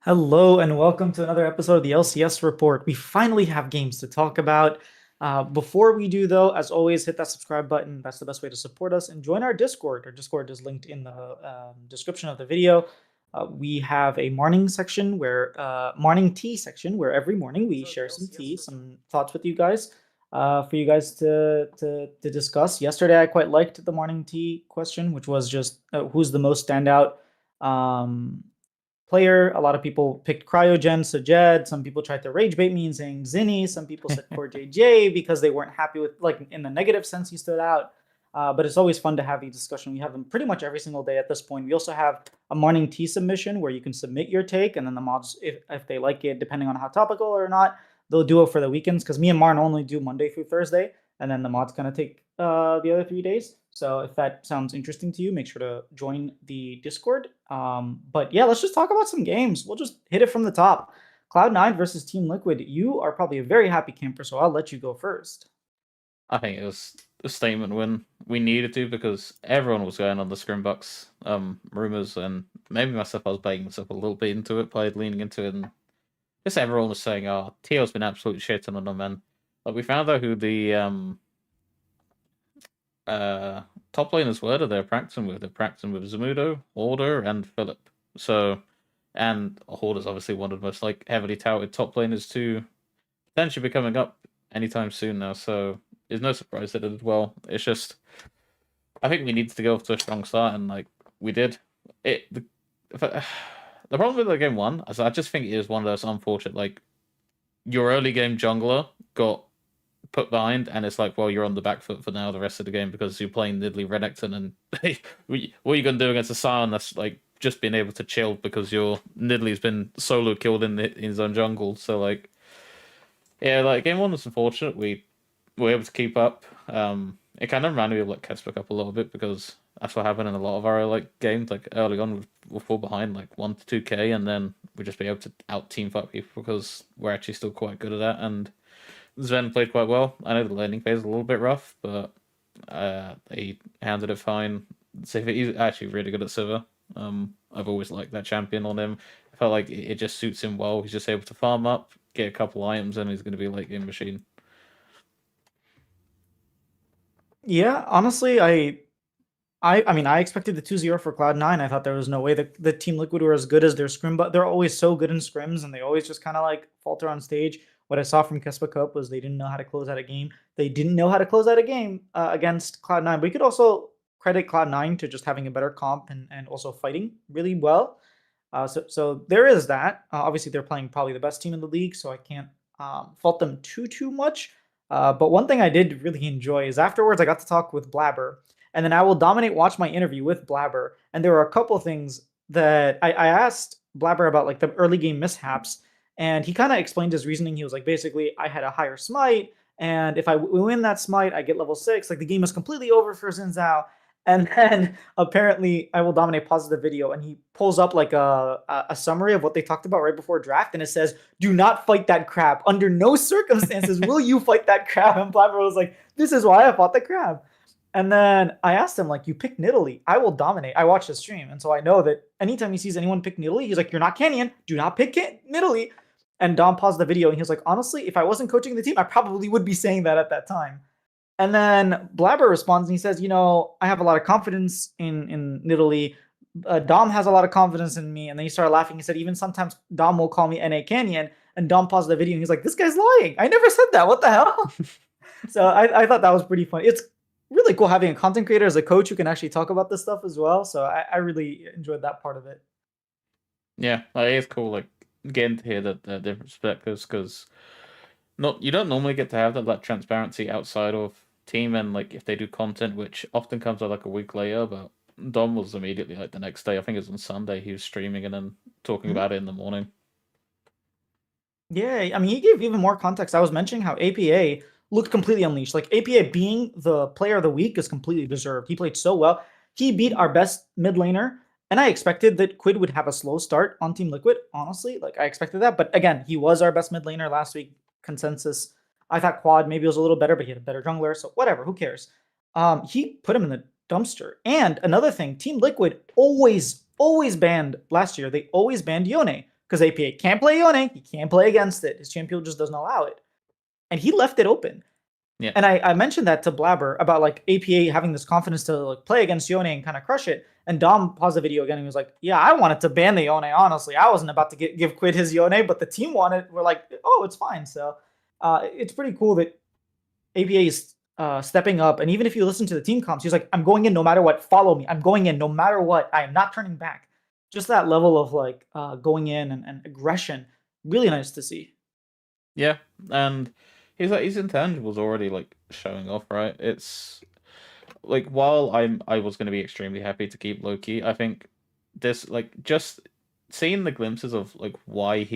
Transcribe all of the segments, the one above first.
Hello and welcome to another episode of the LCS report. We finally have games to talk about. Before we do, though, as always, hit that subscribe button. That's the best way to support us. And join our Discord. Our Discord is linked in the description of the video. We have a morning tea section where every morning we share some tea, some thoughts with you guys, for you guys to discuss. Yesterday, I quite liked the morning tea question, which was just who's the most standout player. A lot of people picked Cryogen, Sajed. Some people tried to rage bait me and saying Zinni. Some people said Core JJ because they weren't happy with, like, in the negative sense, he stood out. But it's always fun to have these discussions. We have them pretty much every single day at this point. We also have a morning tea submission where you can submit your take, and then the mods, if they like it, depending on how topical or not, they'll do it for the weekends. Because me and Marn only do Monday through Thursday, and then the mods kind of take the other 3 days. So if that sounds interesting to you, make sure to join the Discord. But yeah, let's just talk about some games. We'll just hit it from the top. Cloud9 versus Team Liquid. You are probably a very happy camper, so I'll let you go first. I think it was a statement win. We needed to because everyone was going on the Scrimbucks rumors, and maybe myself, I was baiting myself a little bit into it by leaning into it, and just everyone was saying, "Oh, TL's been absolutely shitting on them." And like we found out who the top laners were that they're practicing with. They're practicing with Zamudo, Order, and Philip. So, and Order's obviously one of the most heavily touted top laners to potentially be coming up anytime soon now. So it's no surprise that it did well. It's just I think we needed to go off to a strong start, and we did. The problem with the game one is I just think it is one of those unfortunate your early game jungler got put behind, and it's like, well, you're on the back foot for now the rest of the game because you're playing Nidalee Renekton, and what are you gonna do against a Sion that's just being able to chill because your Nidalee's been solo killed in his own jungle. So game one was unfortunate. We were able to keep up. It kind of reminded me of Kesper Cup a little bit because that's what happened in a lot of our games. Early on, we'll fall behind 1 to 2K, and then we just be able to out team fight people because we're actually still quite good at that. And Sven played quite well. I know the landing phase is a little bit rough, but he handled it fine. Sivir, he's actually really good at Sivir. I've always liked that champion on him. I felt like it just suits him well. He's just able to farm up, get a couple items, and he's going to be a late game machine. Yeah, honestly, I expected the 2-0 for Cloud9. I thought there was no way that the Team Liquid were as good as their scrim, but they're always so good in scrims, and they always just kind of falter on stage. What I saw from Kespa Cup was they didn't know how to close out a game. They didn't know how to close out a game against Cloud9. But we could also credit Cloud9 to just having a better comp and also fighting really well. So there is that. Obviously, they're playing probably the best team in the league, so I can't fault them too much. But one thing I did really enjoy is afterwards I got to talk with Blabber, and then I will dominate watch my interview with Blabber. And there were a couple things that I asked Blabber about, the early game mishaps, and he kind of explained his reasoning. He was like, basically, I had a higher smite, and if I win that smite, I get level 6. The game is completely over for Xin Zhao. And then apparently I will dominate pauses the video, and he pulls up a summary of what they talked about right before draft, and it says, "Do not fight that crab. Under no circumstances will you fight that crab." And Blabber was like, "This is why I fought the crab." And then I asked him, you pick Nidalee. I will dominate. I watched his stream, and so I know that anytime he sees anyone pick Nidalee, he's like, "You're not Canyon. Do not pick Nidalee." And Dom paused the video, and he was like, "Honestly, if I wasn't coaching the team, I probably would be saying that at that time." And then Blabber responds and he says, "I have a lot of confidence in Nidalee. Dom has a lot of confidence in me." And then he started laughing. He said, "Even sometimes Dom will call me NA Canyon." And Dom paused the video and he's like, "This guy's lying. I never said that. What the hell?" So I thought that was pretty funny. It's really cool having a content creator as a coach who can actually talk about this stuff as well. So I really enjoyed that part of it. Yeah, it's cool. Getting to hear the different perspectives because you don't normally get to have that transparency outside of team, and if they do content, which often comes out a week later. But Dom was immediately the next day. I think it was on Sunday. He was streaming and then talking about it in the morning. Yeah, I mean, he gave even more context. I was mentioning how APA looked completely unleashed. APA being the player of the week is completely deserved. He played so well. He beat our best mid laner, and I expected that Quid would have a slow start on Team Liquid, honestly. I expected that. But again, he was our best mid laner last week, consensus. I thought Quad maybe was a little better, but he had a better jungler, so whatever, who cares? He put him in the dumpster. And another thing, Team Liquid always banned last year. They always banned Yone. because APA can't play Yone, he can't play against it. His champion just doesn't allow it, and he left it open. Yeah. And I mentioned that to Blabber about like APA having this confidence to like play against Yone and kind of crush it. And Dom paused the video again and he was like, "Yeah, I wanted to ban the Yone. Honestly, I wasn't about to give Quid his Yone, but the team wanted. We're like, oh, it's fine." So it's pretty cool that APA is stepping up. And even if you listen to the team comps, he's like, "I'm going in no matter what. Follow me. I'm going in no matter what. I am not turning back." Just that level of like going in and aggression, really nice to see. Yeah, and his intangibles already like showing off, right? It's like while I was going to be extremely happy to keep Loki, I think this like just seeing the glimpses of like why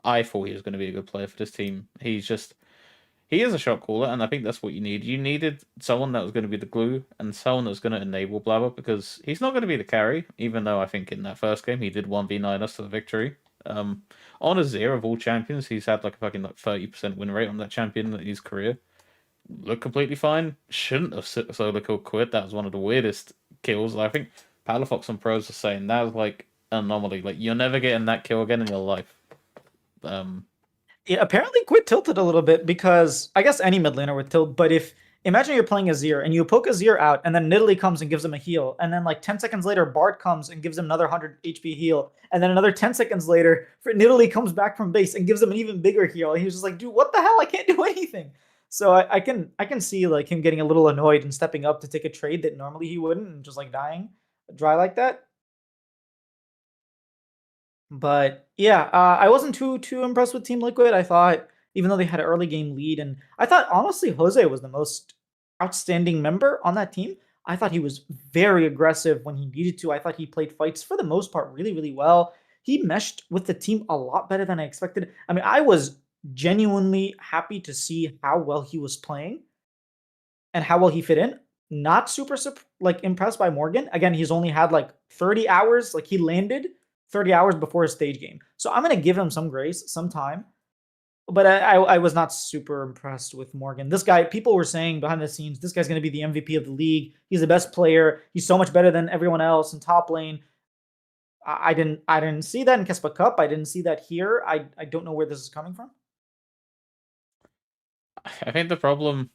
I thought he was going to be a good player for this team. He is a shot caller, and I think that's what you need. You needed someone that was going to be the glue and someone that was going to enable Blabber because he's not going to be the carry, even though I think in that first game he did 1v9 us to the victory. On a zero of all champions, he's had like a fucking like 30% win rate on that champion in his career. Looked completely fine. Shouldn't have solo kill quit. That was one of the weirdest kills. I think Palafox and Pros are saying that was like an anomaly. Like you're never getting that kill again in your life. Yeah, apparently Quid tilted a little bit because I guess any mid laner would tilt, but if imagine you're playing Azir and you poke Azir out and then Nidalee comes and gives him a heal, and then like 10 seconds later Bard comes and gives him another 100 HP heal, and then another 10 seconds later Nidalee comes back from base and gives him an even bigger heal. And he was just like, dude, what the hell? I can't do anything. So I can see like him getting a little annoyed and stepping up to take a trade that normally he wouldn't and just like dying dry like that. But yeah, I wasn't too impressed with Team Liquid. I thought even though they had an early game lead, and I thought honestly Jose was the most outstanding member on that team. I thought he was very aggressive when he needed to. I thought he played fights for the most part really well. He meshed with the team a lot better than I expected. I mean, I was genuinely happy to see how well he was playing and how well he fit in. Not super like impressed by Morgan. Again, he's only had like 30 hours. Like he landed 30 hours before his stage game. So I'm gonna give him some grace, some time. But I was not super impressed with Morgan. This guy, people were saying behind the scenes, this guy's gonna be the MVP of the league. He's the best player. He's so much better than everyone else in top lane. I didn't see that in Kespa Cup. I didn't see that here. I don't know where this is coming from. I think the problem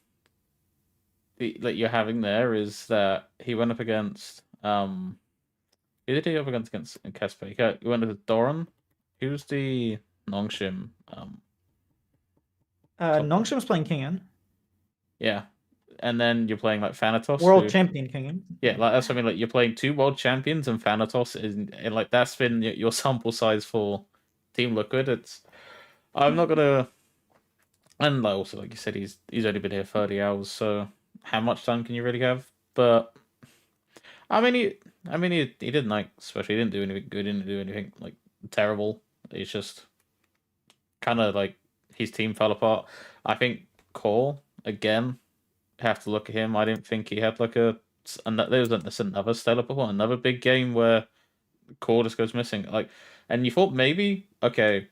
that you're having there is that he went up against who did he go up against in Casper? He went with Doran. Who's the Nongshim top lane? Nongshim's playing King Yeah. And then you're playing like Thanatos. World Champion King. Yeah, like that's what I mean. Like you're playing two world champions and Thanatos is and like that's been your sample size for Team Liquid. I'm not gonna and like also like you said, he's only been here 30 hours, so how much time can you really have? But he didn't like especially he didn't do anything good, he didn't do anything like terrible. It's just kind of like his team fell apart. I think Cole again have to look at him. I didn't think he had like there was another stellar performance, another big game where Core just goes missing. Like, and you thought maybe okay,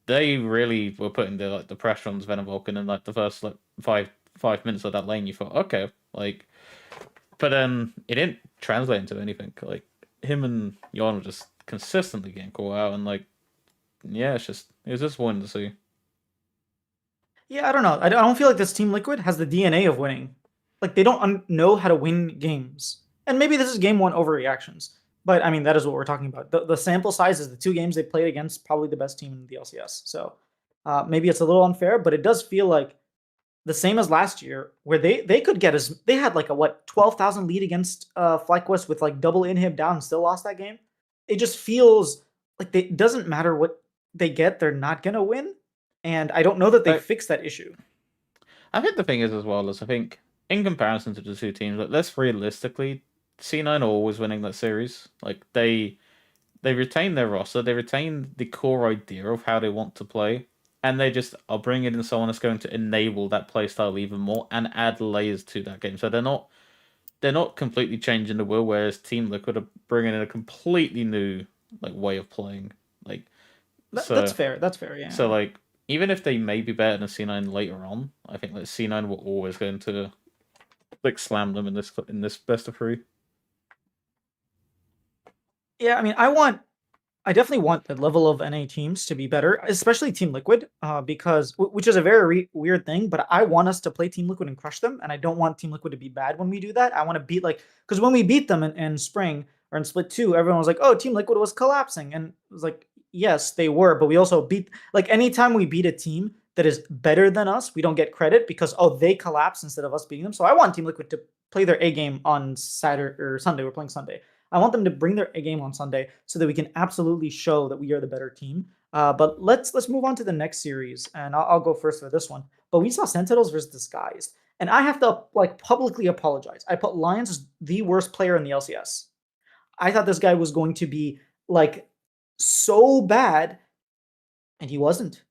they really were putting the pressure on Sven and Vulcan in like the first like five minutes of that lane. You thought okay, like, but then it didn't translate into anything. Like him and Yon were just consistently getting caught out, and like yeah, it was just one to see. Yeah, I don't know. I don't feel like this Team Liquid has the DNA of winning. Like they don't know how to win games. And maybe this is game one overreactions. But I mean, that is what we're talking about. The sample size is the two games they played against probably the best team in the LCS. So maybe it's a little unfair, but it does feel like the same as last year, where they could get they had like a 12,000 lead against FlyQuest with like double inhib down and still lost that game. It just feels like it doesn't matter what they get, they're not gonna win. And I don't know that they fixed that issue. I think the thing is as well is I think in comparison to the two teams, like let's realistically, C9 are always winning that series. Like they retain their roster, they retain the core idea of how they want to play, and they just are bringing in someone that's going to enable that playstyle even more and add layers to that game. So they're not completely changing the wheel, whereas Team Liquid are bringing in a completely new like way of playing. Like that's fair. That's fair. Yeah. So like even if they may be better than C9 later on, I think that C9 were always going to like slam them in this best of three. Yeah, I mean, I want I definitely want the level of NA teams to be better, especially Team Liquid, because which is a very weird thing. But I want us to play Team Liquid and crush them, and I don't want Team Liquid to be bad when we do that. I want to beat because when we beat them in spring or in Split 2, everyone was like, "Oh, Team Liquid was collapsing," and it was like, yes, they were, but we also beat anytime we beat a team that is better than us, we don't get credit because they collapse instead of us beating them. So I want Team Liquid to play their A game on Saturday or Sunday. We're playing Sunday. I want them to bring their A game on Sunday so that we can absolutely show that we are the better team. But let's move on to the next series, and I'll go first for this one. But we saw Sentinels versus Disguised, and I have to publicly apologize. I put Lions as the worst player in the LCS. I thought this guy was going to be so bad, and he wasn't.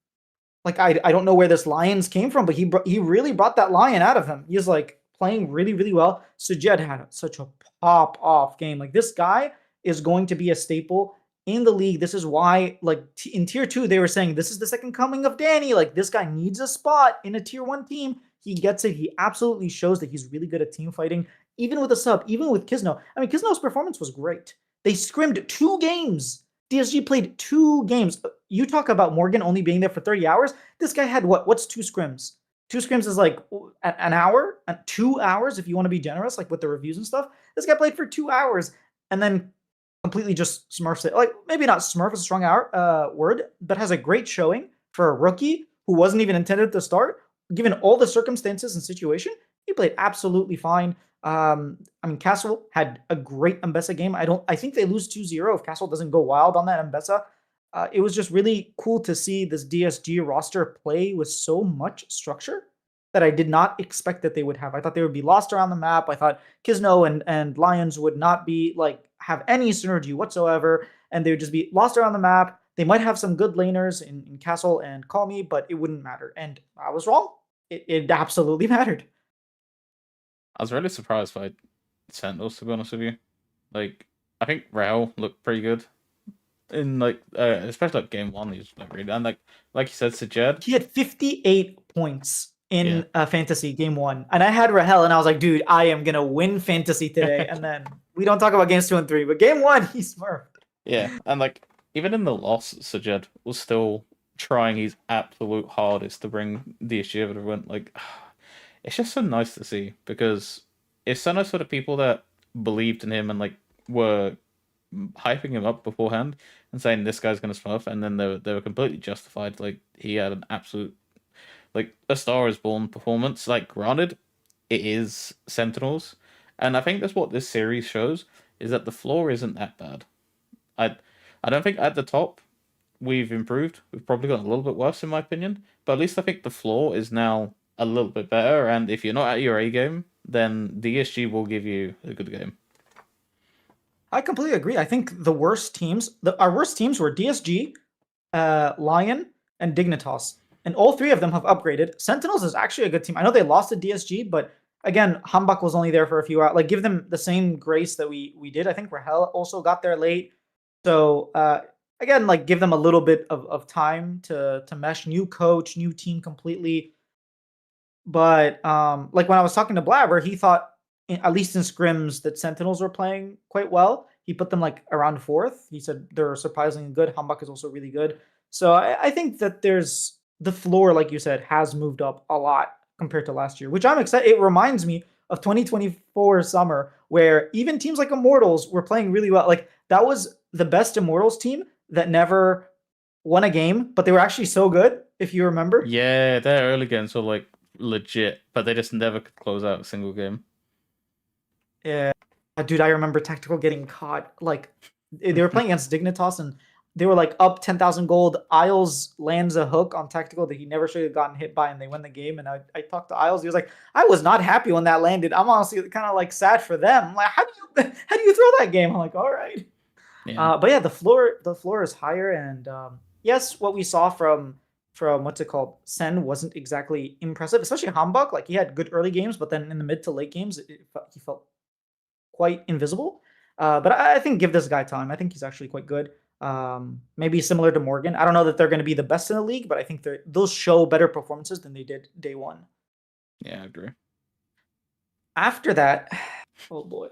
I don't know where this Lions came from, but he really brought that Lion out of him. He's playing really, really well. Sujed had such a pop off game. This guy is going to be a staple in the league. This is why, in tier 2, they were saying this is the second coming of Danny. This guy needs a spot in a tier 1 team. He gets it. He absolutely shows that he's really good at team fighting, even with a sub, even with Kisno. I mean, Kisno's performance was great. They scrimmed 2 games. DSG played 2 games. You talk about Morgan only being there for 30 hours. This guy had what's 2 scrims? 2 scrims is an hour, 2 hours if you want to be generous, with the reviews and stuff. This guy played for 2 hours and then completely just smurfs it. Maybe not smurf is a strong word, but has a great showing for a rookie who wasn't even intended to start. Given all the circumstances and situation, he played absolutely fine. I mean, Castle had a great Mbessa game. I think they lose 2-0 if Castle doesn't go wild on that Mbessa. It was just really cool to see this DSG roster play with so much structure that I did not expect that they would have. I thought they would be lost around the map. I thought Kisno and Lions would not be have any synergy whatsoever, and they would just be lost around the map. They might have some good laners in Castle and Call Me, but it wouldn't matter. And I was wrong. It absolutely mattered. I was really surprised by Sentinels, to be honest with you. I think Rael looked pretty good in especially game 1. He's really, and like you said, Sajed. He had 58 points in fantasy game 1, and I had Rahel, and I was like, dude, I am gonna win fantasy today. And then we don't talk about games 2 and 3, but game 1 he smurfed. Yeah, and even in the loss, Sajed was still trying his absolute hardest to bring the issue over to win. It's just so nice to see, because it's so nice for the people that believed in him and were hyping him up beforehand and saying this guy's gonna smurf, and then they were completely justified. He had an absolute a Star is Born performance. Granted, it is Sentinels, and I think that's what this series shows, is that the floor isn't that bad. I don't think at the top we've improved. We've probably gotten a little bit worse in my opinion, but at least I think the floor is now a little bit better, and if you're not at your A game, then DSG will give you a good game. I completely agree. I think our worst teams were DSG, Lion, and Dignitas. And all 3 of them have upgraded. Sentinels is actually a good team. I know they lost to DSG, but again, Hambak was only there for a few hours. Give them the same grace that we did. I think Rahel also got there late. So again, give them a little bit of time to mesh. New coach, new team completely. But when I was talking to Blabber, he thought, at least in scrims, that Sentinels were playing quite well. He put them around 4th. He said they're surprisingly good. Hambak is also really good. So I think that there's the floor, like you said, has moved up a lot compared to last year, which I'm excited. It reminds me of 2024 summer, where even teams like Immortals were playing really well. That was the best Immortals team that never won a game, but they were actually so good, if you remember. Yeah, their early games were legit, but they just never could close out a single game. Yeah, dude, I remember Tactical getting caught. They were playing against Dignitas, and they were up 10,000 gold. Isles lands a hook on Tactical that he never should have gotten hit by, and they win the game. And I talked to Isles. He was like, I was not happy when that landed. I'm honestly kind of sad for them. How do you throw that game? I'm like, all right. Yeah. But yeah, the floor is higher, and yes, what we saw from what's it called, Sen wasn't exactly impressive, especially Hambak. He had good early games, but then in the mid to late games, he felt quite invisible. But I think give this guy time. I think he's actually quite good. Maybe similar to Morgan. I don't know that they're going to be the best in the league, but I think they'll show better performances than they did day 1. Yeah, I agree. After that, oh boy,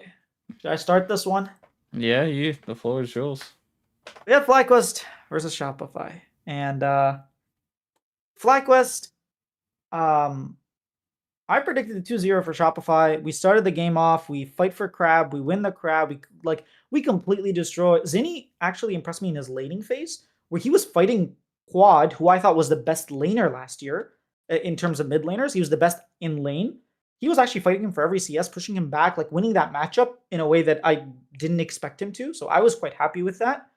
should I start this one? Yeah, the floor is yours. We have FlyQuest versus Shopify, and FlyQuest. Um, I predicted the 2-0 for Shopify. We started the game off. We fight for crab. We win the crab. We completely destroy. Zinni actually impressed me in his laning phase, where he was fighting Quad, who I thought was the best laner last year in terms of mid laners. He was the best in lane. He was actually fighting him for every CS, pushing him back, like winning that matchup in a way that I didn't expect him to. So I was quite happy with that.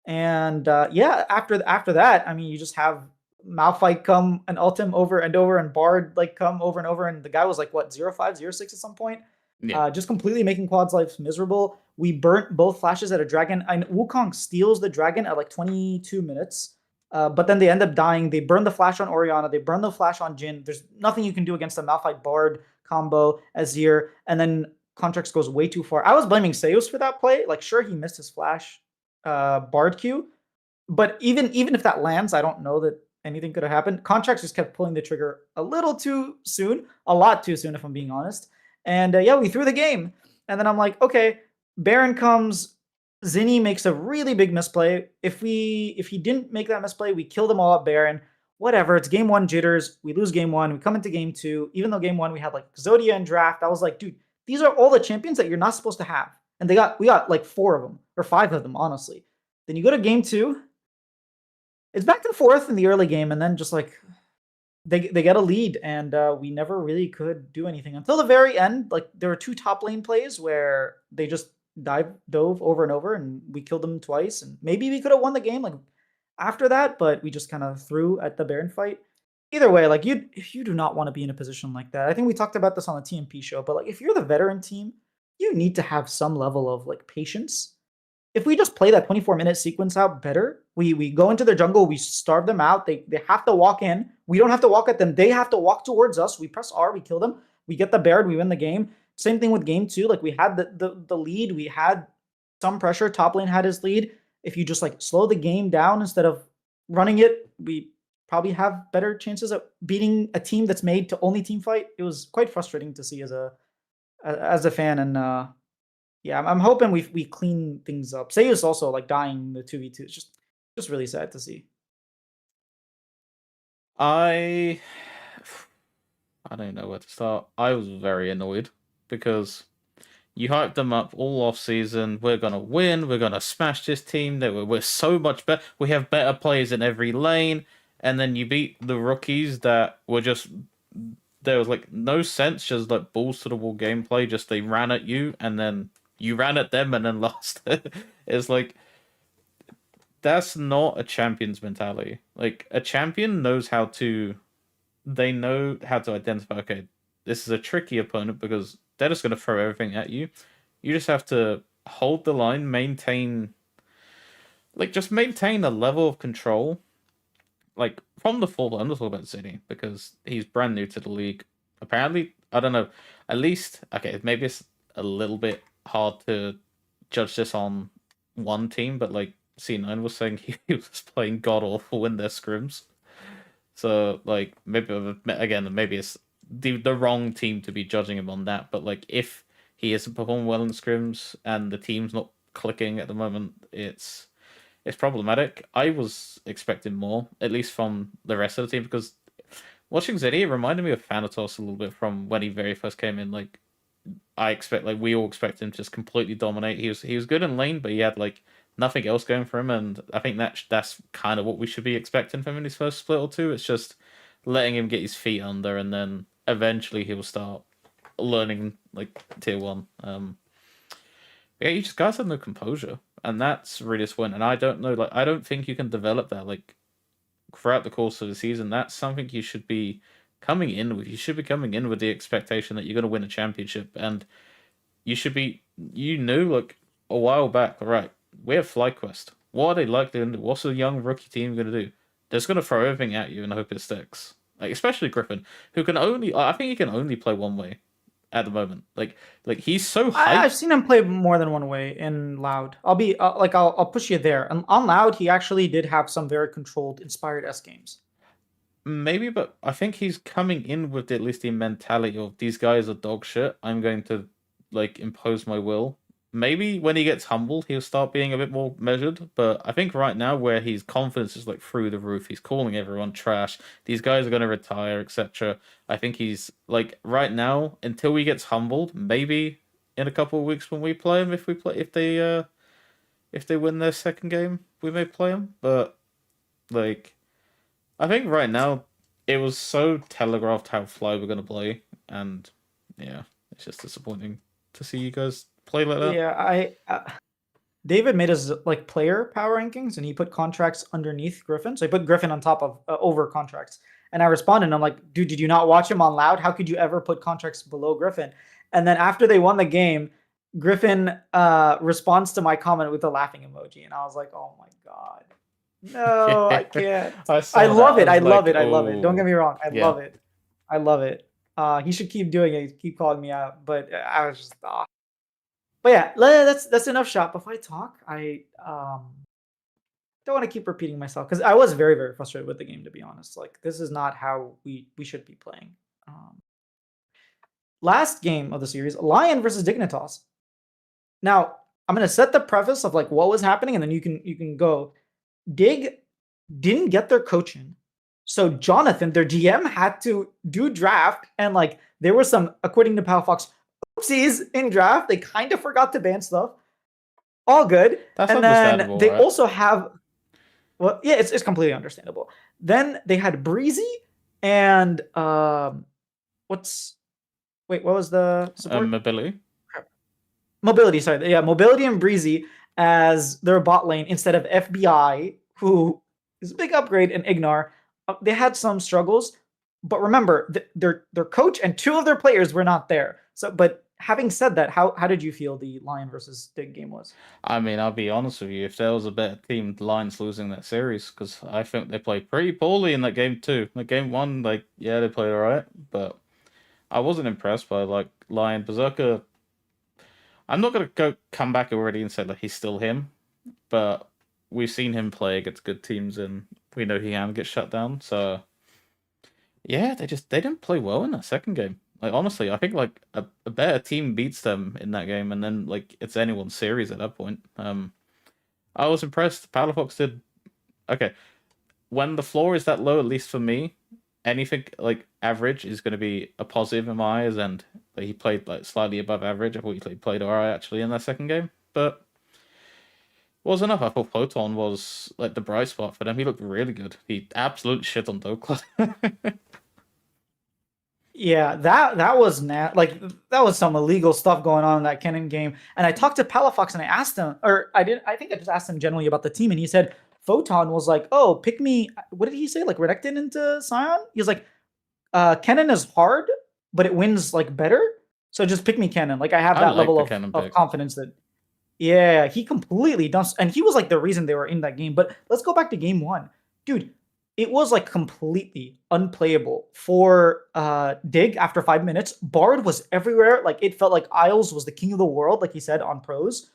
And yeah, after that, I mean, you just have Malphite come and Ultim over and over, and Bard like come over and over, and the guy was like what 05, 06 at some point, Yeah. just completely making Quad's life miserable. We burnt both flashes at a dragon, and Wukong steals the dragon at like 22 minutes. But then they end up dying. They burn the flash on Orianna. They burn the flash on Jin. There's nothing you can do against the Malphite Bard combo, Azir, and then Contracts goes way too far. I was blaming Seus for that play. Like, sure, he missed his flash Bard Q, but even if that lands, I don't know that anything could have happened. Contracts just kept pulling the trigger a little too soon, a lot too soon, if I'm being honest. And yeah, we threw the game. And then I'm like, okay, Baron comes. Zinni makes a really big misplay. If he didn't make that misplay, we kill them all at Baron. Whatever. It's game one jitters. We lose game one. We come into game two. Even though game one we had like Zodia and Draft, I was like, dude, these are all the champions that you're not supposed to have. And we got like 4 of them or 5 of them, honestly. Then you go to game two, it's back and forth in the early game, and then just like they get a lead, and we never really could do anything until the very end. Like there were 2 top lane plays where they just dove over and over, and we killed them twice, and maybe we could have won the game like after that, but we just kind of threw at the Baron fight. Either way, like you do not want to be in a position like that. I think we talked about this on the TMP show, but like if you're the veteran team, you need to have some level of like patience. If we just play that 24-minute sequence out better, we go into their jungle, we starve them out. They have to walk in. We don't have to walk at them. They have to walk towards us. We press R, we kill them. We get the Baird, we win the game. Same thing with game two. Like we had the lead, we had some pressure. Top lane had his lead. If you just like slow the game down instead of running it, we probably have better chances of beating a team that's made to only team fight. It was quite frustrating to see as a fan, and yeah, I'm hoping we clean things up. Seiya's also like dying in the 2v2. It's just really sad to see. I I don't know where to start. I was very annoyed because you hyped them up all off season. We're gonna win. We're gonna smash this team. We're so much better. We have better players in every lane. And then you beat the rookies that were just there was like no sense, just like balls to the wall gameplay. Just they ran at you and then you ran at them and then lost. It's like that's not a champion's mentality. Like a champion knows how to they know how to identify, okay, this is a tricky opponent because they're just going to throw everything at you. You just have to hold the line, just maintain a level of control. Like, from the fall, I'm not talking about City because he's brand new to the league. Apparently, I don't know, at least, okay, maybe it's a little bit hard to judge this on one team, but like, C9 was saying he was playing god awful in their scrims. So like maybe again maybe it's the wrong team to be judging him on that. But like if he isn't performing well in scrims and the team's not clicking at the moment, it's problematic. I was expecting more, at least from the rest of the team, because watching Zeddy, it reminded me of Thanatos a little bit from when he very first came in. Like we all expect him to just completely dominate. He was good in lane, but he had like nothing else going for him, and I think that's kind of what we should be expecting from him in his first split or two. It's just letting him get his feet under, and then eventually he will start learning like tier one. Yeah, you just guys have no composure, and that's really disappointing. And I don't know, like I don't think you can develop that like throughout the course of the season. That's something you should be coming in with. You should be coming in with the expectation that you're going to win a championship, and you should be. You knew like a while back. All right, we have FlyQuest. What are they likely to do? What's a young rookie team going to do? They're just going to throw everything at you and hope it sticks. Like especially Griffin, who can only. I think he can only play one way at the moment. Like he's so I've hyped. seen him play more than one way in Loud. I'll push you there. And on Loud, he actually did have some very controlled, inspired S games. Maybe, but I think he's coming in with at least the mentality of these guys are dog shit. I'm going to like impose my will. maybe when he gets humbled, he'll start being a bit more measured. But I think right now, where his confidence is like through the roof, he's calling everyone trash. These guys are going to retire, etc. I think he's like right now until he gets humbled. Maybe in a couple of weeks when we play him, if they win their second game, we may play him. But like I think right now, it was so telegraphed how Fly were going to play, and yeah, it's just disappointing to see you guys play like that. Yeah, David made his like player power rankings, and he put contracts underneath Griffin. So he put Griffin on top of over contracts. And I responded, and I'm like, dude, did you not watch him on loud? How could you ever put contracts below Griffin? And then after they won the game, Griffin responds to my comment with a laughing emoji, and I was like, oh my god, no, I can't. I I saw that. love it. I I was love like, it. I love it. Don't get oh, me wrong. I yeah. love it. I love it. He should keep doing it. Keep calling me out. But I was just, but yeah, that's enough shot. Before I talk, I don't want to keep repeating myself because I was very very frustrated with the game, to be honest. Like this is not how we should be playing. Um, Last game of the series, Lion versus Dignitas. Now I'm gonna set the preface of like what was happening, and then you can go. Dig didn't get their coaching, so Jonathan, their GM, had to do draft, and like there were some, according to Pal oopsies in draft. They kind of forgot to ban stuff. All good. That's And then understandable, they right? also have, well, yeah, it's completely understandable. Then they had Breezy and what's wait, what was the support? Mobility. Mobility, sorry. Yeah, Mobility and Breezy as their bot lane instead of FBI, who is a big upgrade, and Ignar. They had some struggles, but remember, their coach and two of their players were not there. So, but having said that, how did you feel the Lion versus Dig game was? I mean, I'll be honest with you. If there was a better team, the Lions losing that series because I think they played pretty poorly in that game too. Like game one, like yeah, they played alright, but I wasn't impressed by like Lion Berserker. I'm not gonna come back already and say that he's still him, but we've seen him play against good teams and we know he can get shut down. So yeah, they didn't play well in that second game. Like honestly, I think like a better team beats them in that game, and then like it's anyone's series at that point. I was impressed. Palafox did okay. When the floor is that low, at least for me, anything like average is going to be a positive in my eyes, and he played like slightly above average. I thought he played alright actually in that second game, but was enough. I thought Photon was like the bright spot for them. He looked really good. He absolute shit on Dokla. Yeah, that was like that was some illegal stuff going on in that Kennen game. And I talked to Palafox and I asked him, or I didn't. I think I just asked him generally about the team, and he said Photon was like, "Oh, pick me." What did he say? Like Renekton into Sion? He was like, Kennen is hard, but it wins like better. So just pick me Kennen. Like I have I that like level the Cannon of pick. confidence that yeah, he completely dumped, and he was like the reason they were in that game. But let's go back to game one, dude. It was like completely unplayable for Dig after 5 minutes. Bard was everywhere. Like it felt like Isles was the king of the world, like he said on pros.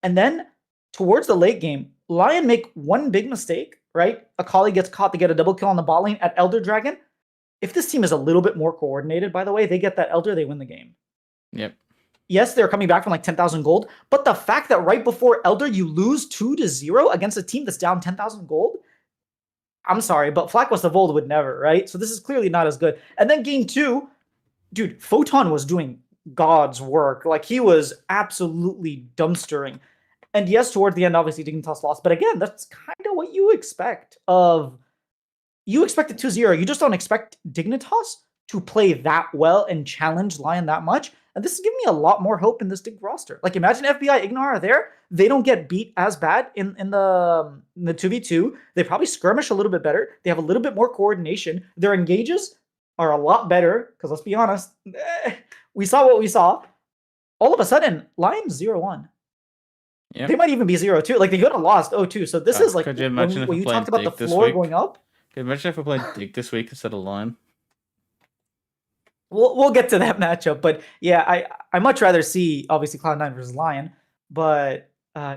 And then towards the late game, Lion make one big mistake, right? Akali gets caught. They get a double kill on the bot lane at Elder Dragon. If this team is a little bit more coordinated, by the way, they get that Elder, they win the game. Yep. Yes, they're coming back from like 10,000 gold, but the fact that right before Elder you lose 2-0 against a team that's down 10,000 gold, I'm sorry, but Flak was the Vold would never, right? So this is clearly not as good. And then game two, dude, Photon was doing God's work. Like he was absolutely dumpstering. And yes, toward the end, obviously Dignitas lost. But again, that's kind of what you expect of. You expect a 2-0. You just don't expect Dignitas to play that well and challenge Lion that much. And this is giving me a lot more hope in this Dig roster. Like imagine FBI Ignar are there. They don't get beat as bad in the 2v2. They probably skirmish a little bit better. They have a little bit more coordination. Their engages are a lot better. Because let's be honest, we saw what we saw. All of a sudden, Lion's 0-1. Yep. They might even be 0-2. Like they could have lost 0-2. So this is like could you imagine if when we're you playing talked about the Dig this floor week? going up. Could you imagine if we played Dig this week instead of Lion? We'll get to that matchup, but yeah, I much rather see obviously Cloud9 versus Lion, but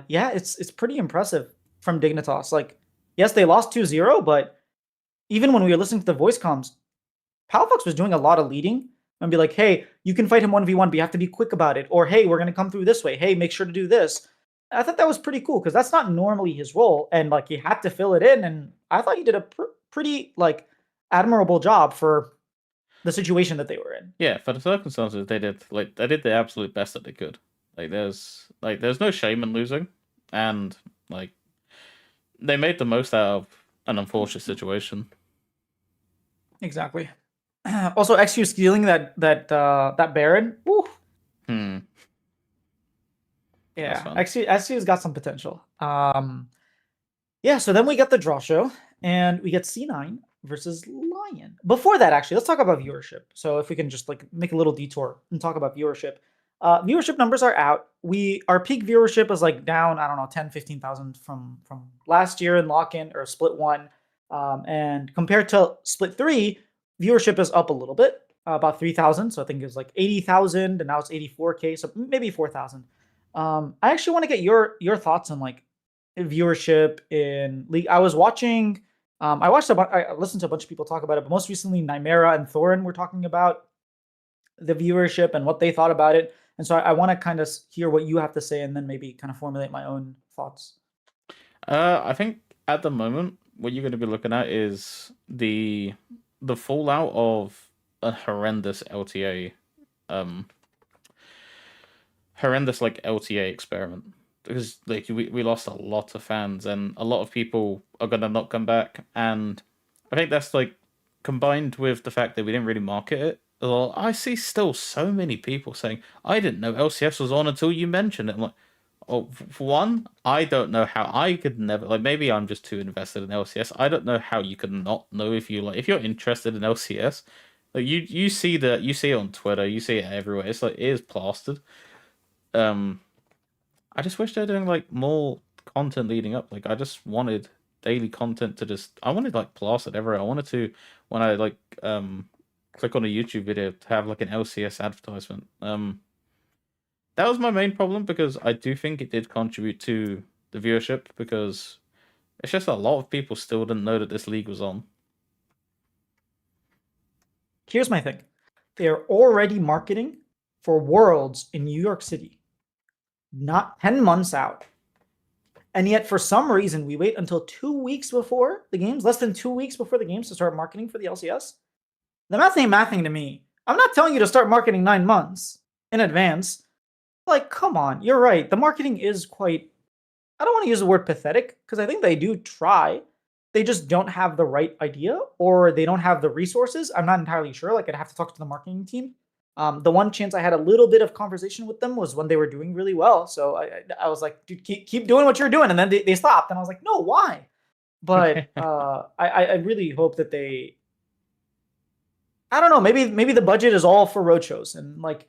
yeah, it's pretty impressive from Dignitas. Like, yes, they lost 2-0, but even when we were listening to the voice comms, Palafox was doing a lot of leading. and be like, hey, you can fight him 1v1, but you have to be quick about it. Or, hey, we're going to come through this way. Hey, make sure to do this. I thought that was pretty cool because that's not normally his role. And like, he had to fill it in. And I thought he did a pretty like admirable job for the situation that they were in. Yeah, for the circumstances, they did the absolute best that they could. There's no shame in losing, and like they made the most out of an unfortunate situation. Exactly. Also, XQ stealing that Baron. Woo. Hmm. Yeah, XQ's got some potential. Yeah, so then we get the draw show, and we get C9 versus Lion. Before that, actually, let's talk about viewership. So if we can just like make a little detour and talk about viewership. Viewership numbers are out. Our peak viewership is like down, I don't know, 10, 15,000 from last year in lock-in or split 1. And compared to split 3, viewership is up a little bit, about 3,000. So I think it was like 80,000 and now it's 84K, so maybe 4,000. I actually want to get your thoughts on like viewership in league. I was watching. I listened to a bunch of people talk about it, but most recently, Nymera and Thorin were talking about the viewership and what they thought about it. And so I want to kind of hear what you have to say, and then maybe kind of formulate my own thoughts. I think at the moment, what you're going to be looking at is the fallout of a horrendous LTA, horrendous like LTA experiment. Because like we lost a lot of fans, and a lot of people are gonna not come back, and I think that's like combined with the fact that we didn't really market it. Well, I see still so many people saying, "I didn't know LCS was on until you mentioned it." I'm like, oh, for one, I don't know how I could never like. Maybe I'm just too invested in LCS. I don't know how you could not know if you're interested in LCS. Like you see it on Twitter, you see it everywhere. It's like it is plastered. I just wish they were doing like more content leading up. Like I just wanted daily content to just I wanted like plastered everywhere. I wanted to when I like click on a YouTube video to have like an LCS advertisement. That was my main problem because I do think it did contribute to the viewership because it's just a lot of people still didn't know that this league was on. Here's my thing. They're already marketing for Worlds in New York City, not 10 months out. And yet, for some reason, we wait until 2 weeks before the games, less than 2 weeks before the games to start marketing for the LCS. The math ain't mathing to me. I'm not telling you to start marketing 9 months in advance. Like, come on, you're right. The marketing is quite, I don't want to use the word pathetic, because I think they do try. They just don't have the right idea, or they don't have the resources. I'm not entirely sure. Like, I'd have to talk to the marketing team. The one chance I had a little bit of conversation with them was when they were doing really well. So I was like, dude, keep doing what you're doing. And then they stopped. And I was like, no, why? But I really hope that I don't know, maybe the budget is all for roadshows. And like,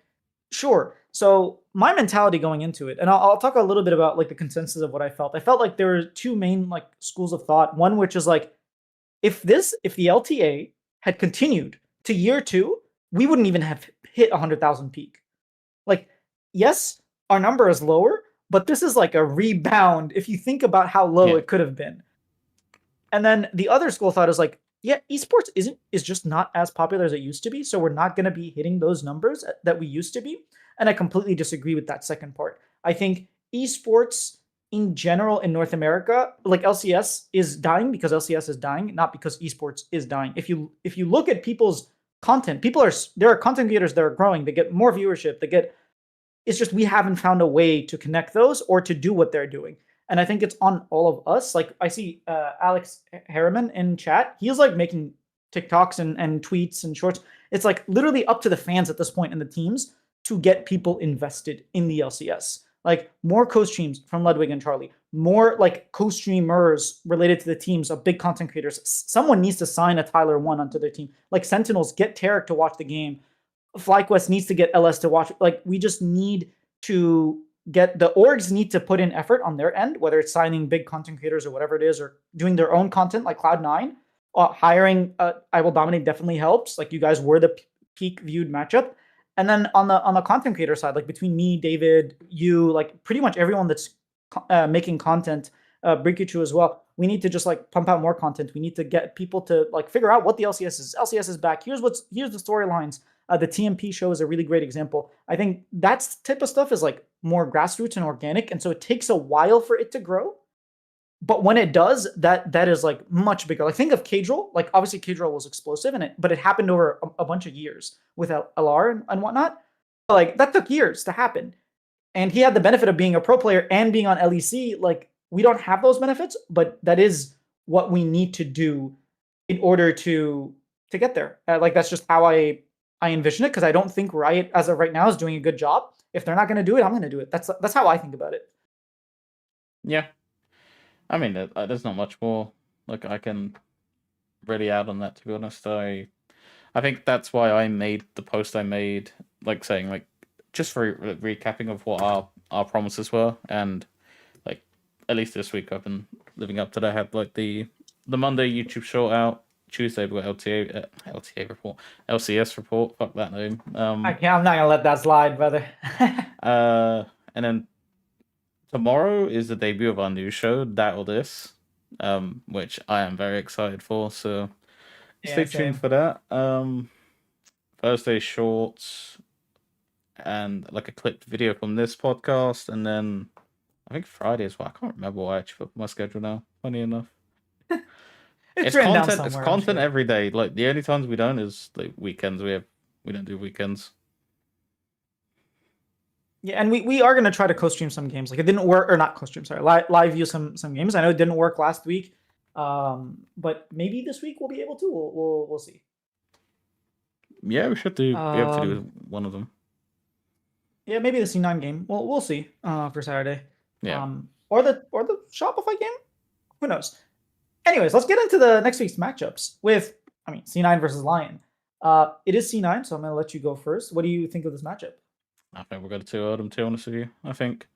sure. So my mentality going into it, and I'll talk a little bit about like the consensus of what I felt. I felt like there were two main like schools of thought. One, which is like, if the LTA had continued to year 2, we wouldn't even have hit 100,000 peak. Like, yes, our number is lower, but this is like a rebound if you think about how low it could have been. And then the other school of thought is like, yeah, esports is just not as popular as it used to be, so we're not going to be hitting those numbers that we used to be. And I completely disagree with that second part. I think esports in general in North America, like LCS is dying because LCS is dying, not because esports is dying. If you look at people's content, there are content creators that are growing, they get more viewership, it's just we haven't found a way to connect those or to do what they're doing. And I think it's on all of us. Like I see Alex Harriman in chat. He's like making TikToks and tweets and shorts. It's like literally up to the fans at this point in the teams to get people invested in the LCS. Like more co-streams from Ludwig and Charlie, more like co-streamers related to the teams of big content creators. Someone needs to sign a Tyler 1 onto their team. Like Sentinels, get Tarek to watch the game. FlyQuest needs to get LS to watch. Like we just need to get the orgs need to put in effort on their end, whether it's signing big content creators or whatever it is, or doing their own content like Cloud9. Hiring I Will Dominate definitely helps. Like you guys were the peak viewed matchup. And then on the content creator side, like between me, David, you, like pretty much everyone that's making content, Brikuchu as well, we need to just like pump out more content. We need to get people to like figure out what the LCS is. LCS is back. Here's the storylines. The TMP show is a really great example. I think that type of stuff is like more grassroots and organic, and so it takes a while for it to grow. But when it does, that is like much bigger. Like think of Cadril. Like obviously Cadril was explosive in it, but it happened over a bunch of years with LR and whatnot. But like that took years to happen, and he had the benefit of being a pro player and being on LEC. Like we don't have those benefits, but that is what we need to do in order to get there. Like that's just how I envision it, because I don't think Riot as of right now is doing a good job. If they're not going to do it, I'm going to do it. That's how I think about it. Yeah. I mean, there's not much more like I can really add on that, to be honest. I think that's why I made the post I made, like saying like just for recapping of what our promises were, and like at least this week I've been living up to that. I had like the Monday YouTube short out, Tuesday we got LTA report, LCS report. Fuck that name. I'm not gonna let that slide, brother. And then tomorrow is the debut of our new show, That or This, which I am very excited for. So stay tuned for that. Thursday shorts and like a clipped video from this podcast, and then I think Friday as well. I can't remember why I actually put my schedule now. Funny enough. It's content. It's content every day. Like the only times we don't is like weekends. We don't do weekends. Yeah, and we are gonna try to co-stream some games. Like it didn't work, or not co-stream. Sorry, live view some games. I know it didn't work last week, but maybe this week we'll be able to. We'll see. Yeah, we should be able to do one of them. Yeah, maybe the C9 game. We'll see for Saturday. Yeah. Or the Shopify game. Who knows? Anyways, let's get into the next week's matchups with C9 versus Lion. It is C9, so I'm gonna let you go first. What do you think of this matchup? I think we're going to 2-0 them, to be honest with you. I think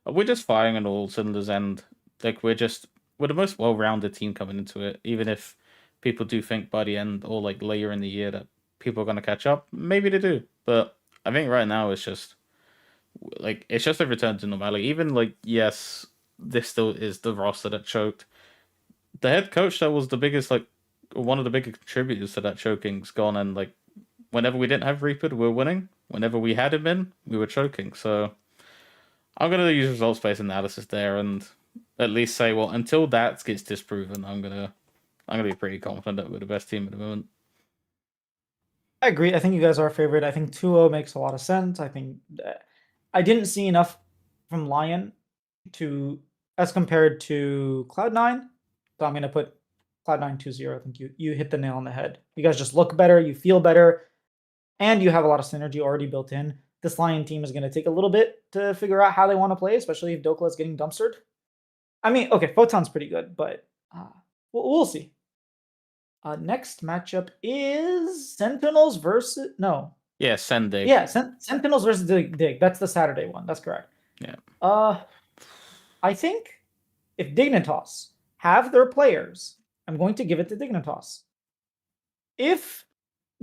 we're just firing on all cylinders, and like we're the most well-rounded team coming into it. Even if people do think by the end or like later in the year that people are going to catch up, maybe they do. But I think right now it's just a return to normality. Even like, yes, this still is the roster that choked. The head coach that was the biggest, like one of the biggest contributors to that choking's gone, and like whenever we didn't have Reaper, we were winning. Whenever we had him in, we were choking. So I'm gonna use results-based analysis there, and at least say, well, until that gets disproven, I'm gonna be pretty confident that we're the best team at the moment. I agree. I think you guys are a favorite. I think 2-0 makes a lot of sense. I think I didn't see enough from Lion as compared to Cloud9. So I'm gonna put Cloud9 2-0. I think you hit the nail on the head. You guys just look better, you feel better, and you have a lot of synergy already built in. This Lion team is going to take a little bit to figure out how they want to play, especially if Dokla is getting dumpstered. I mean, okay, Photon's pretty good, but we'll see. Next matchup is Sentinels versus... No. Yeah, Dig. Yeah, Sentinels versus Dig. That's the Saturday one. That's correct. Yeah. I think if Dignitas have their players, I'm going to give it to Dignitas. If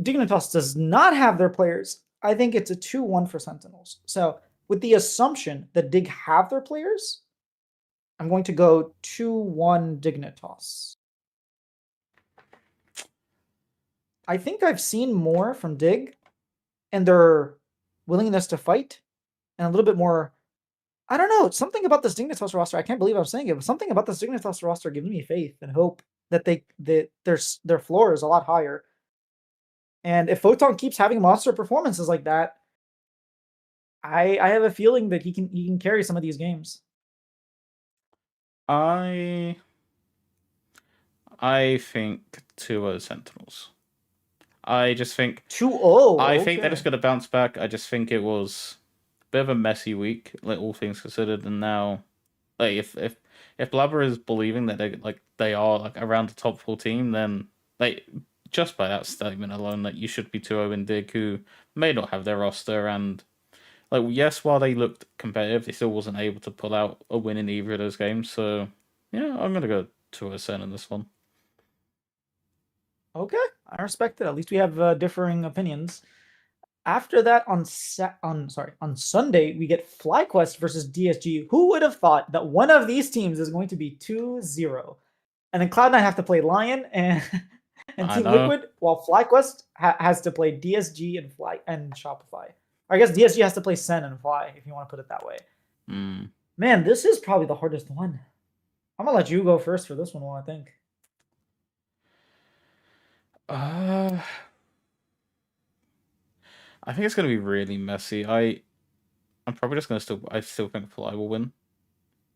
Dignitas does not have their players, I think it's a 2-1 for Sentinels. So with the assumption that Dig have their players, I'm going to go 2-1 Dignitas. I think I've seen more from Dig and their willingness to fight, and a little bit more, I don't know, something about this Dignitas roster, I can't believe I'm saying it, but something about this Dignitas roster gives me faith and hope that their floor is a lot higher. And if Photon keeps having monster performances like that, I have a feeling that he can carry some of these games. I think 2-0 Sentinels. I just think 2-0. I think they're just going to bounce back. I just think it was a bit of a messy week, like all things considered, and now, like if Blabber is believing that they are like around the top 14, then like just by that statement alone, that you should be 2-0 in Dig, who may not have their roster, and like yes, while they looked competitive, they still wasn't able to pull out a win in either of those games. So yeah, I'm gonna go 2-0 Sen in this one. Okay, I respect it. At least we have differing opinions. After that, on Sunday, we get FlyQuest versus DSG. Who would have thought that one of these teams is going to be 2-0? And then Cloud9 have to play Lion, and And I Team know. Liquid, well, FlyQuest has to play DSG and Fly and Shopify. Or I guess DSG has to play Sen and Fly, if you want to put it that way. Mm. Man, this is probably the hardest one. I'm gonna let you go first for this one while I think. Uh, I think it's gonna be really messy. I'm probably just gonna I still think Fly will win,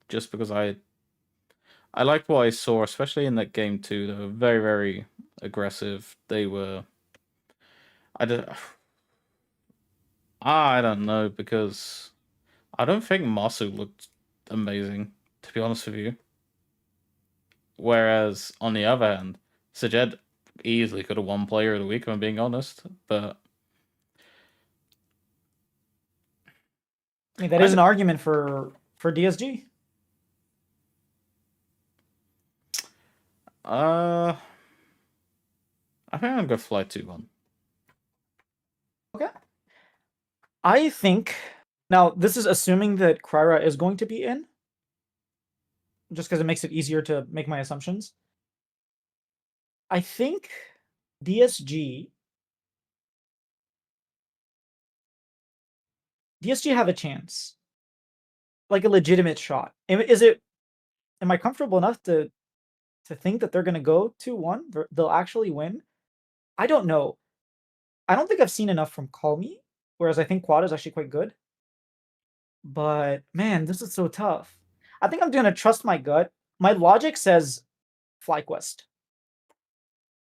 just because I liked what I saw, especially in that game too. They were very, very aggressive. They were. I don't. I don't know because I don't think Masu looked amazing, to be honest with you. Whereas on the other hand, Sajed easily could have won Player of the Week, if I'm being honest. But I mean, that I is d- an argument for DSG. uh, I think I'm gonna go Fly 2-1. Okay. I think now this is assuming that Kryra is going to be in, just because it makes it easier to make my assumptions. I think DSG DSG have a chance, like a legitimate shot. Is it? Am I comfortable enough to think that they're going to go 2-1? They'll actually win? I don't know. I don't think I've seen enough from Call Me, whereas I think Quad is actually quite good. But man, this is so tough. I think I'm going to trust my gut. My logic says FlyQuest,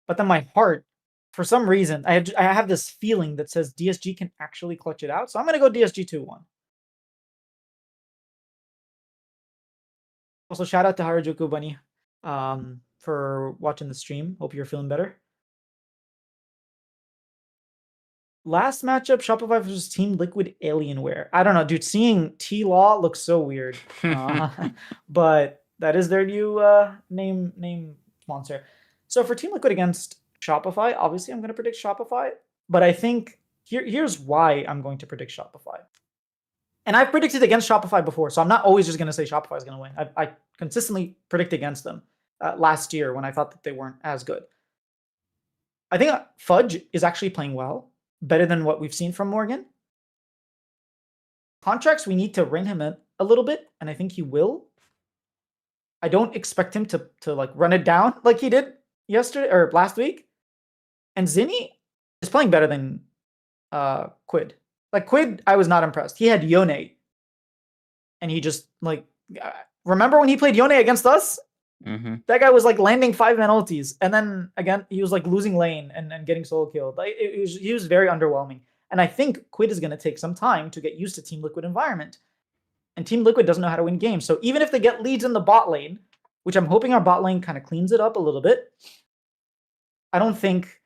but then my heart, for some reason, I have this feeling that says DSG can actually clutch it out. So I'm going to go DSG 2-1. Also, shout out to Harajuku Bunny for watching the stream. Hope you're feeling better. Last matchup, Shopify versus Team Liquid Alienware. I don't know, dude. Seeing T Law looks so weird, but that is their new name sponsor. So for Team Liquid against Shopify, obviously I'm going to predict Shopify, but I think here's why I'm going to predict Shopify. And I've predicted against Shopify before, so I'm not always just going to say Shopify is going to win. I consistently predict against them last year when I thought that they weren't as good. I think Fudge is actually playing well, better than what we've seen from Morgan. Contracts, we need to rein him in a little bit, and I think he will. I don't expect him to like run it down like he did yesterday or last week. And Zinni is playing better than Quid. Like Quid, I was not impressed. He had Yone, and he just like remember when he played Yone against us? Mm-hmm. That guy was like landing 5-man ultis, and then again he was like losing lane and getting solo killed. Like he was very underwhelming. And I think Quid is going to take some time to get used to Team Liquid environment. And Team Liquid doesn't know how to win games. So even if they get leads in the bot lane, which I'm hoping our bot lane kind of cleans it up a little bit, I don't think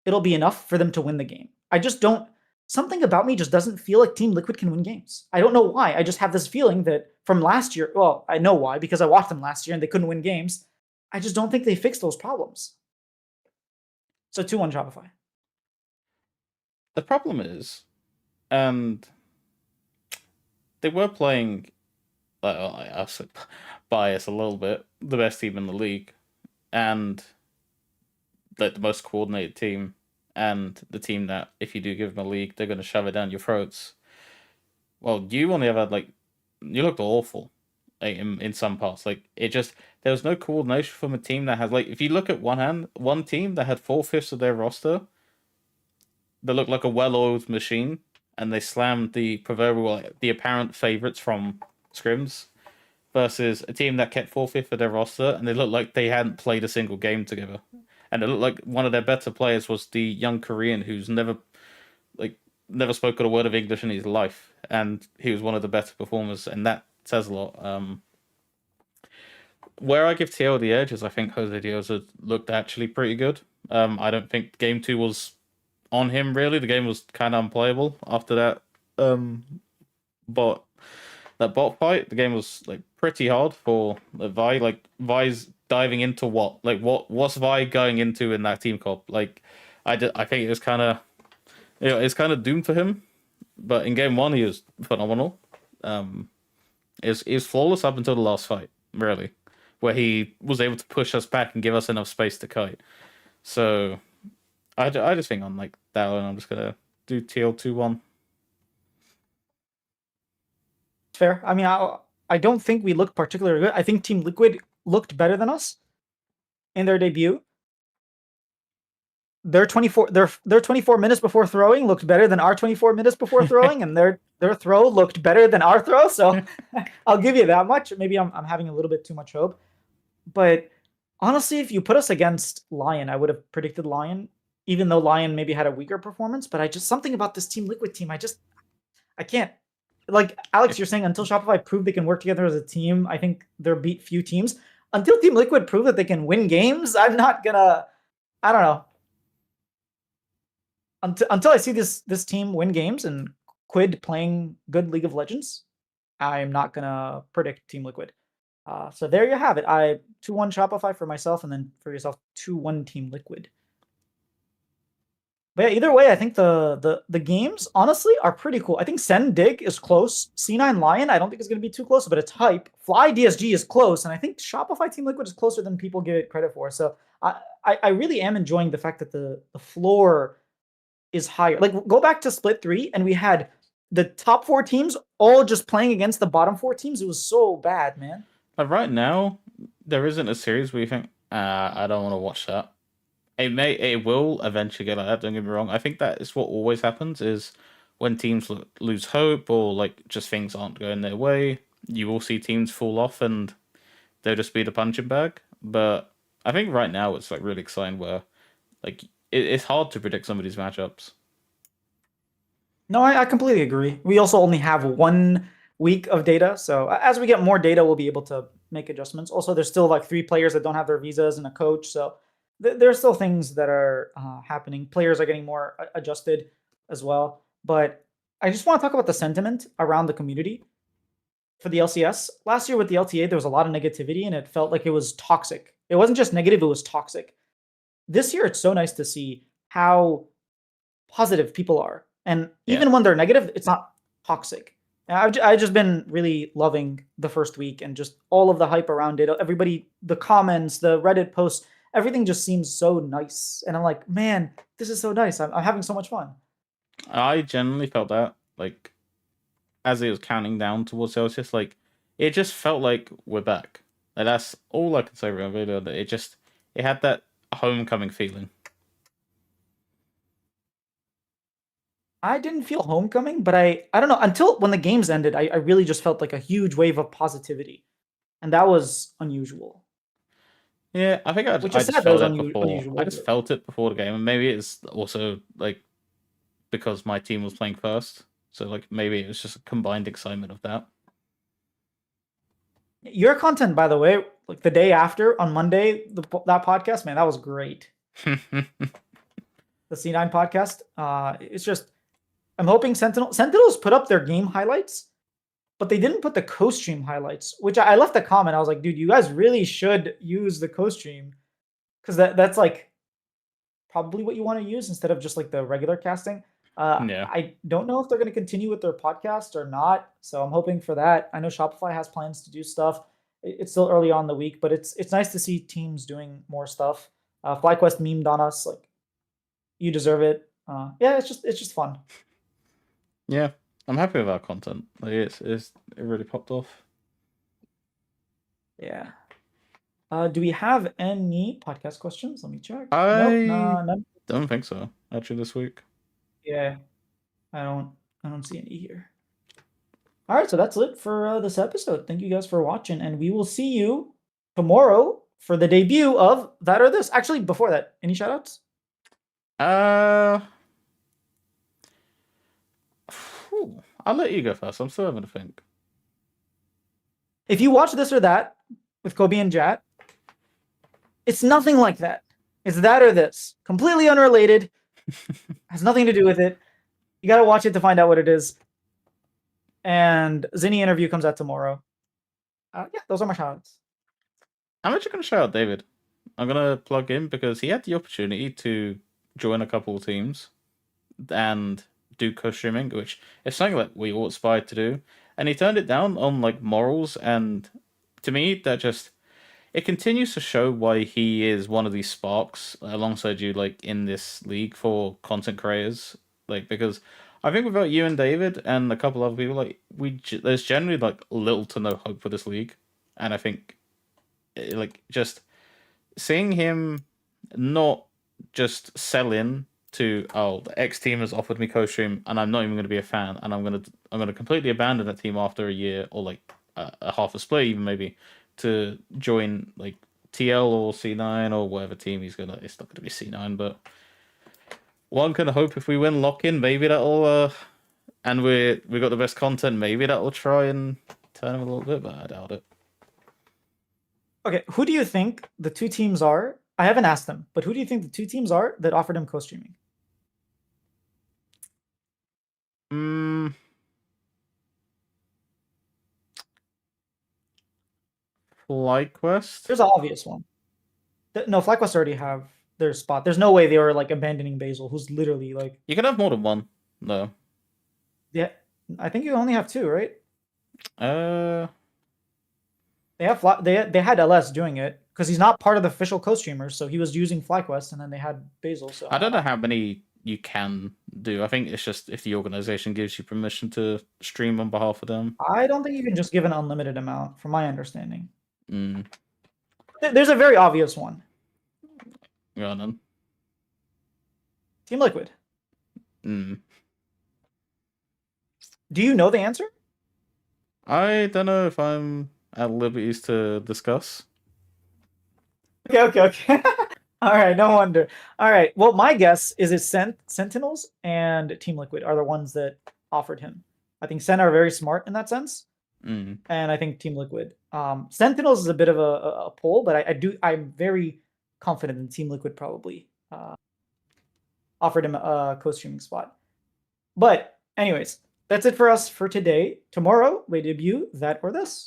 it'll be enough for them to win the game. I just don't. Something about me just doesn't feel like Team Liquid can win games. I don't know why. I just have this feeling that from last year, well, I know why, because I watched them last year and they couldn't win games. I just don't think they fixed those problems. So 2-1 Shopify. The problem is, and they were playing, I was biased a little bit, the best team in the league, and like the most coordinated team, and the team that if you do give them a league, they're going to shove it down your throats. Well, you only ever like you looked awful, like, in some parts. Like it just there was no coordination from a team that had like if you look at one team that had 4/5 of their roster that looked like a well-oiled machine, and they slammed the proverbial the apparent favorites from scrims versus a team that kept 4/5 of their roster and they looked like they hadn't played a single game together. And it looked like one of their better players was the young Korean who's never spoken a word of English in his life, and he was one of the better performers, and that says a lot. Where I give TL the edge is I think Jose Diaz looked actually pretty good. I don't think game two was on him really. The game was kind of unplayable after that. But that bot fight, the game was like pretty hard for Vi. Like Vi's diving into what? Like what's Vi going into in that team comp? Like I think it was kind of it's kind of doomed for him. But in game one, he was phenomenal. It was flawless up until the last fight, really, where he was able to push us back and give us enough space to kite. So I just think on like that one, I'm just gonna do TL2-1. Fair. I mean, I don't think we looked particularly good. I think Team Liquid looked better than us in their debut. Their 24 minutes before throwing looked better than our 24 minutes before throwing, and their throw looked better than our throw. So I'll give you that much. Maybe I'm having a little bit too much hope, but honestly, if you put us against Lion, I would have predicted Lion, even though Lion maybe had a weaker performance. But I just something about this Team Liquid team, I can't. Like Alex, you're saying until Shopify prove they can work together as a team, I think they're beat few teams. Until Team Liquid prove that they can win games, I'm not gonna. I don't know. Until I see this team win games and Quid playing good League of Legends, I'm not gonna predict Team Liquid. So there you have it. I 2-1 Shopify for myself, and then for yourself 2-1 Team Liquid. But yeah, either way, I think the games honestly are pretty cool. I think Sen Dig is close. C9 Lion, I don't think it's gonna be too close, but it's hype. Fly DSG is close, and I think Shopify Team Liquid is closer than people give it credit for. So I really am enjoying the fact that the floor is higher. Like go back to Split 3, and we had the top 4 teams all just playing against the bottom 4 teams. It was so bad, man. Like right now, there isn't a series where you think, I don't want to watch that. It will eventually get like that. Don't get me wrong. I think that is what always happens is when teams lose hope or like just things aren't going their way. You will see teams fall off and they'll just be the punching bag. But I think right now it's like really exciting where like it's hard to predict some of these matchups. No, I completely agree. We also only have 1 week of data, so as we get more data, we'll be able to make adjustments. Also, there's still like 3 players that don't have their visas and a coach, so there's still things that are happening. Players are getting more adjusted as well. But I just want to talk about the sentiment around the community for the LCS. Last year with the LTA, there was a lot of negativity, and it felt like it was toxic. It wasn't just negative; it was toxic. This year, it's so nice to see how positive people are. And even when they're negative, it's not toxic. I've just been really loving the first week and just all of the hype around it. Everybody, the comments, the Reddit posts, everything just seems so nice. And I'm like, man, this is so nice. I'm having so much fun. I generally felt that like as it was counting down towards Celsius, like it just felt like we're back. Like that's all I can say about video. That it had that homecoming feeling. I didn't feel homecoming, but I don't know. Until when the games ended, I really just felt like a huge wave of positivity. And that was unusual. Yeah, I think I Which is just sad that felt was it before. unusual. I just felt it before the game, and maybe it's also like because my team was playing first, so like maybe it was just a combined excitement of that. Your content, by the way, like the day after on Monday, that podcast, man, that was great. The C9 podcast. It's just I'm hoping Sentinels put up their game highlights, but they didn't put the co-stream highlights, which I left a comment. I was like, dude, you guys really should use the co-stream because that's like probably what you want to use instead of just like the regular casting. Yeah. I don't know if they're going to continue with their podcast or not, so I'm hoping for that. I know Shopify has plans to do stuff. It's still early on in the week, but it's nice to see teams doing more stuff. FlyQuest memed on us, like you deserve it. Yeah, it's just fun. Yeah, I'm happy with our content. Like it really popped off. Yeah. Do we have any podcast questions? Let me check. Nope, I none. don't think so. Actually, this week. Yeah, I don't see any here. All right, so that's it for this episode. Thank you guys for watching, and we will see you tomorrow for the debut of That or This. Actually, before that, any shoutouts? I'll let you go first. I'm still having to think. If you watch This or That with Kobe and Jat, it's nothing like that. It's That or This. Completely unrelated. Has nothing to do with it. You got to watch it to find out what it is. And Zinni interview comes out tomorrow. Yeah, those are my shoutouts. I'm actually going to shout out David. I'm going to plug in because he had the opportunity to join a couple of teams and do co-streaming, which is something that we all aspired to do. And he turned it down on like morals, and to me, that just it continues to show why he is one of these sparks alongside you, like in this league for content creators. Like because I think without you and David and a couple other people, like there's generally like little to no hope for this league, and I think like just seeing him not just sell in to the X team has offered me co-stream and I'm not even going to be a fan and I'm gonna completely abandon that team after a year or like a half a split even maybe to join like TL or C9 or whatever team he's gonna. It's not gonna be C9, but one can hope if we win lock in, maybe that'll and we got the best content, maybe that'll try and turn him a little bit, but I doubt it. Okay, who do you think the two teams are? I haven't asked them, but who do you think the two teams are that offered him co-streaming? FlyQuest? There's an obvious one. No, FlyQuest already have their spot. There's no way they were like abandoning Basil, who's literally like. You can have more than one, no. Yeah, I think you only have two, right? Uh, They have they had LS doing it because he's not part of the official co-streamers, so he was using FlyQuest, and then they had Basil. So I don't know how many you can do. I think it's just if the organization gives you permission to stream on behalf of them. I don't think you can just give an unlimited amount, from my understanding. Mm. There's a very obvious one. Yeah, none. Team Liquid. Mm. Do you know the answer? I don't know if I'm at liberties to discuss. Okay. All right, no wonder. All right, well, my guess is it's Sentinels and Team Liquid are the ones that offered him. I think Sen are very smart in that sense, Mm. and I think Team Liquid. Sentinels is a bit of a pull, but I'm very confident in Team Liquid probably offered him a co-streaming spot. But anyways, that's it for us for today. Tomorrow we debut That or This.